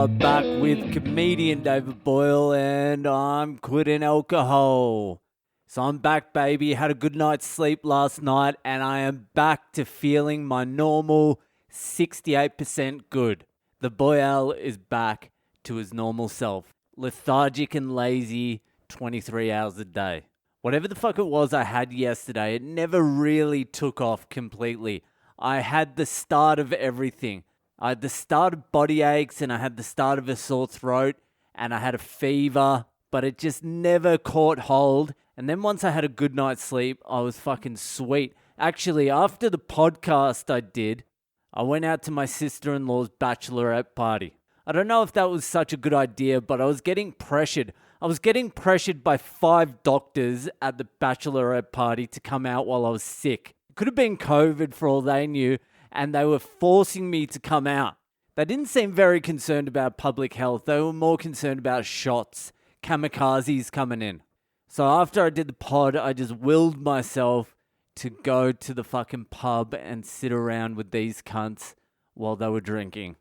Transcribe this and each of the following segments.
are back with comedian David Boyle, and I'm quitting alcohol. So I'm back, baby. Had a good night's sleep last night, and I am back to feeling my normal 68% good. The Boyle is back to his normal self. Lethargic and lazy 23 hours a day. Whatever the fuck it was I had yesterday, it never really took off completely. I had the start of everything. I had the start of body aches, and I had the start of a sore throat, and I had a fever, but it just never caught hold. And then once I had a good night's sleep, I was fucking sweet. Actually, after the podcast I did, I went out to my sister-in-law's bachelorette party. I don't know if that was such a good idea, but I was getting pressured. I was getting pressured by 5 doctors at the bachelorette party to come out while I was sick. It could have been COVID for all they knew, and they were forcing me to come out. They didn't seem very concerned about public health. They were more concerned about shots, kamikazes coming in. So after I did the pod, I just willed myself to go to the fucking pub and sit around with these cunts while they were drinking.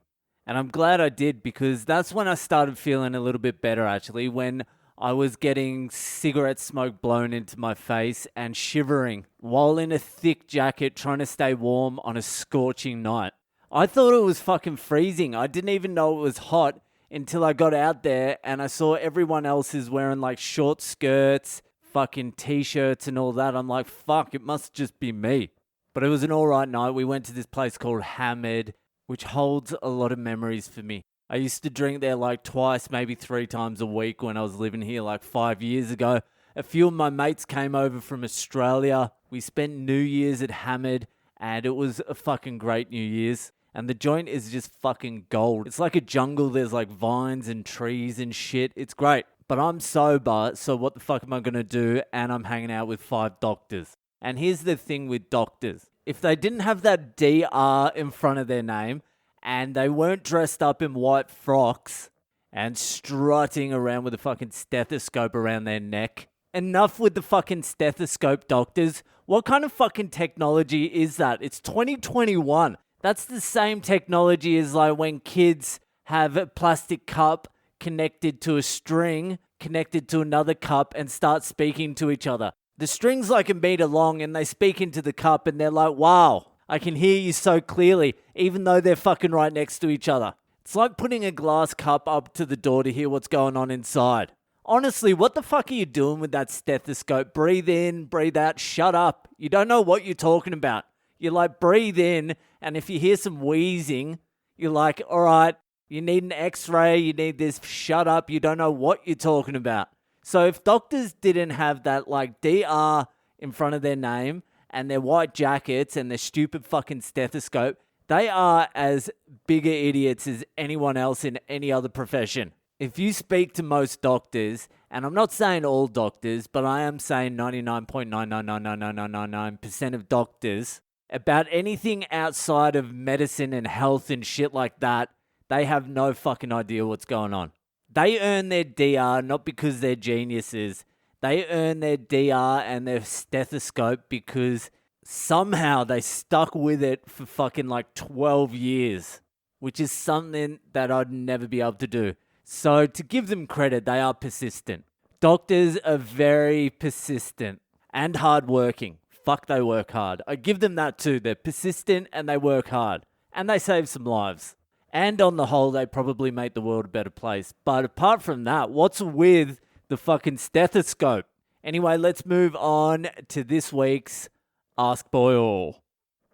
And I'm glad I did, because that's when I started feeling a little bit better, actually, when I was getting cigarette smoke blown into my face and shivering while in a thick jacket trying to stay warm on a scorching night. I thought it was fucking freezing. I didn't even know it was hot until I got out there and I saw everyone else is wearing like short skirts, fucking t-shirts and all that. I'm like, fuck, it must just be me. But it was an alright night. We went to this place called Hamid, which holds a lot of memories for me. I used to drink there like twice, maybe 3 times a week when I was living here like 5 years ago. A few of my mates came over from Australia. We spent New Year's at Hamid, and it was a fucking great New Year's. And the joint is just fucking gold. It's like a jungle. There's like vines and trees and shit. It's great. But I'm sober, so what the fuck am I going to do? And I'm hanging out with 5 doctors. And here's the thing with doctors. If they didn't have that DR in front of their name, and they weren't dressed up in white frocks and strutting around with a fucking stethoscope around their neck. Enough with the fucking stethoscope, doctors. What kind of fucking technology is that? It's 2021. That's the same technology as like when kids have a plastic cup connected to a string, connected to another cup, and start speaking to each other. The string's like a meter long, and they speak into the cup, and they're like, wow, I can hear you so clearly, even though they're fucking right next to each other. It's like putting a glass cup up to the door to hear what's going on inside. Honestly, what the fuck are you doing with that stethoscope? Breathe in, breathe out, shut up. You don't know what you're talking about. You're like, breathe in, and if you hear some wheezing, you're like, all right, you need an x-ray, you need this, shut up, you don't know what you're talking about. So if doctors didn't have that like DR in front of their name, and their white jackets and their stupid fucking stethoscope, they are as bigger idiots as anyone else in any other profession. If you speak to most doctors, and I'm not saying all doctors, but I am saying 99.9999999% of doctors, about anything outside of medicine and health and shit like that, they have no fucking idea what's going on. They earn their DR not because they're geniuses. They earn their DR and their stethoscope because somehow they stuck with it for fucking like 12 years, which is something that I'd never be able to do. So to give them credit, they are persistent. Doctors are very persistent and hardworking. Fuck, they work hard. I give them that too. They're persistent and they work hard. And they save some lives. And on the whole, they probably make the world a better place. But apart from that, what's with the fucking stethoscope? Anyway, let's move on to this week's Ask Boyle.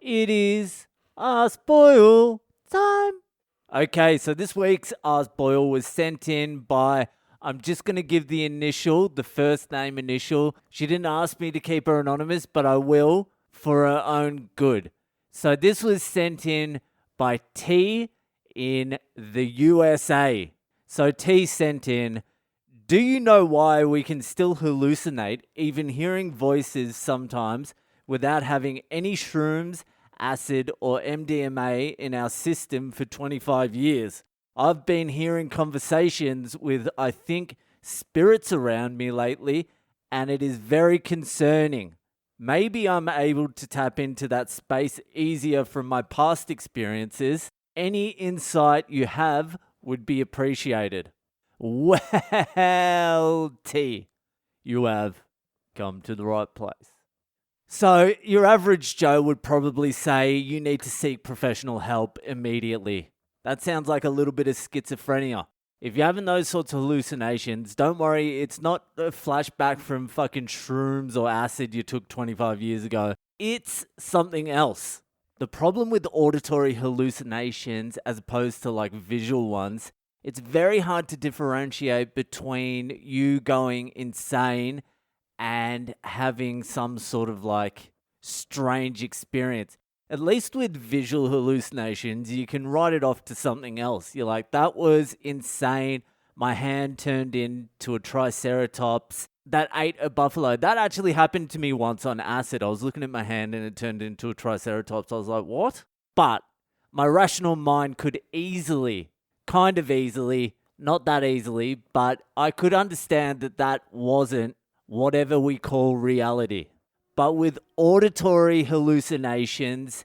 It is Ask Boyle time. Okay, so this week's Ask Boyle was sent in by, I'm just going to give the first name initial. She didn't ask me to keep her anonymous, but I will for her own good. So this was sent in by T in the USA. So T sent in, do you know why we can still hallucinate, even hearing voices sometimes, without having any shrooms, acid, or MDMA in our system for 25 years? I've been hearing conversations with, I think, spirits around me lately, and it is very concerning. Maybe I'm able to tap into that space easier from my past experiences. Any insight you have would be appreciated. Well, T, you have come to the right place. So your average Joe would probably say you need to seek professional help immediately. That sounds like a little bit of schizophrenia. If you're having those sorts of hallucinations, don't worry, it's not a flashback from fucking shrooms or acid you took 25 years ago. It's something else. The problem with auditory hallucinations as opposed to like visual ones, it's very hard to differentiate between you going insane and having some sort of like strange experience. At least with visual hallucinations, you can write it off to something else. You're like, that was insane. My hand turned into a triceratops that ate a buffalo. That actually happened to me once on acid. I was looking at my hand and it turned into a triceratops. I was like, what? But my rational mind could easily, kind of easily, not that easily, but I could understand that that wasn't whatever we call reality. But with auditory hallucinations,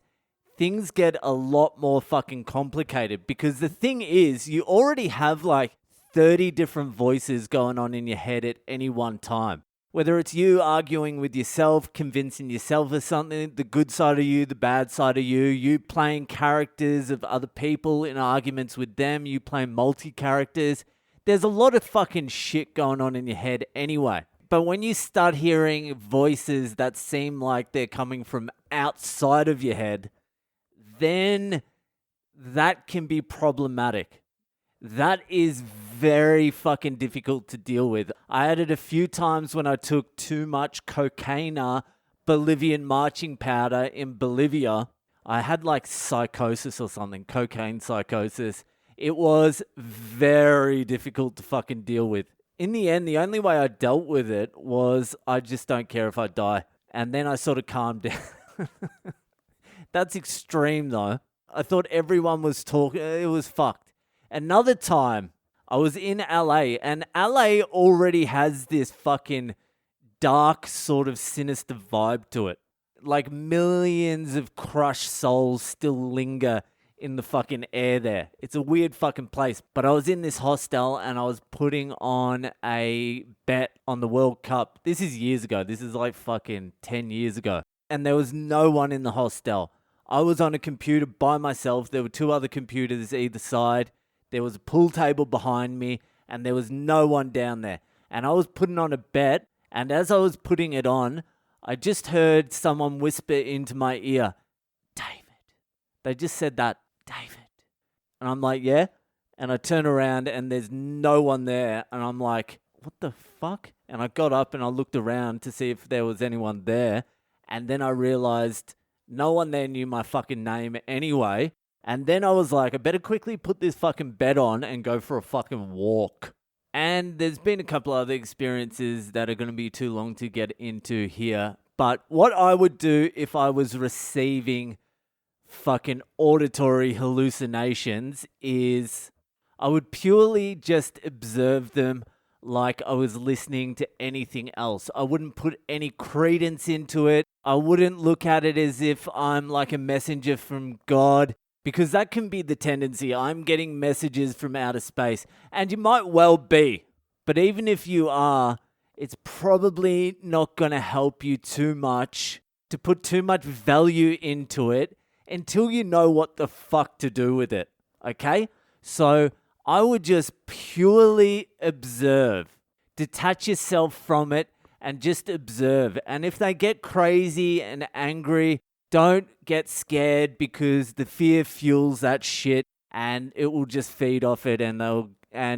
things get a lot more fucking complicated because the thing is, you already have like 30 different voices going on in your head at any one time. Whether it's you arguing with yourself, convincing yourself of something, the good side of you, the bad side of you playing characters of other people in arguments with them, you playing multi-characters. There's a lot of fucking shit going on in your head anyway. But when you start hearing voices that seem like they're coming from outside of your head, then that can be problematic. That is very fucking difficult to deal with. I had it a few times when I took too much cocaine, Bolivian marching powder in Bolivia. I had like psychosis or something, cocaine psychosis. It was very difficult to fucking deal with. In the end, the only way I dealt with it was I just don't care if I die. And then I sort of calmed down. That's extreme though. I thought everyone was talking. It was fucked. Another time, I was in LA and LA already has this fucking dark sort of sinister vibe to it. Like millions of crushed souls still linger in the fucking air there. It's a weird fucking place. But I was in this hostel and I was putting on a bet on the World Cup. This is years ago. This is like fucking 10 years ago. And there was no one in the hostel. I was on a computer by myself. There were two other computers either side. There was a pool table behind me and there was no one down there. And I was putting on a bet. And as I was putting it on, I just heard someone whisper into my ear, David. They just said that. David. And I'm like, yeah. And I turn around and there's no one there. And I'm like, what the fuck? And I got up and I looked around to see if there was anyone there. And then I realized no one there knew my fucking name anyway. And then I was like, I better quickly put this fucking bet on and go for a fucking walk. And there's been a couple other experiences that are going to be too long to get into here. But what I would do if I was receiving fucking auditory hallucinations is I would purely just observe them like I was listening to anything else. I wouldn't put any credence into it. I wouldn't look at it as if I'm like a messenger from God, because that can be the tendency. I'm getting messages from outer space, and you might well be. But even if you are, it's probably not going to help you too much to put too much value into it until you know what the fuck to do with it, okay? So I would just purely observe. Detach yourself from it and just observe. And if they get crazy and angry, don't get scared, because the fear fuels that shit and it will just feed off it and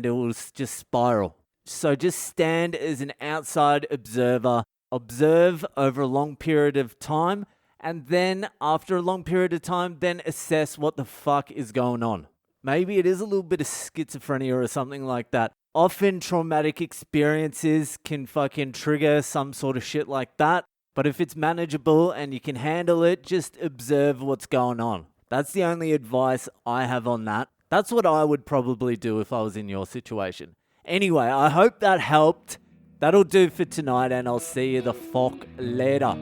it will just spiral. So just stand as an outside observer. Observe over a long period of time. And then after a long period of time, then assess what the fuck is going on. Maybe it is a little bit of schizophrenia or something like that. Often traumatic experiences can fucking trigger some sort of shit like that. But if it's manageable and you can handle it, just observe what's going on. That's the only advice I have on that. That's what I would probably do if I was in your situation. Anyway, I hope that helped. That'll do for tonight, and I'll see you the fuck later.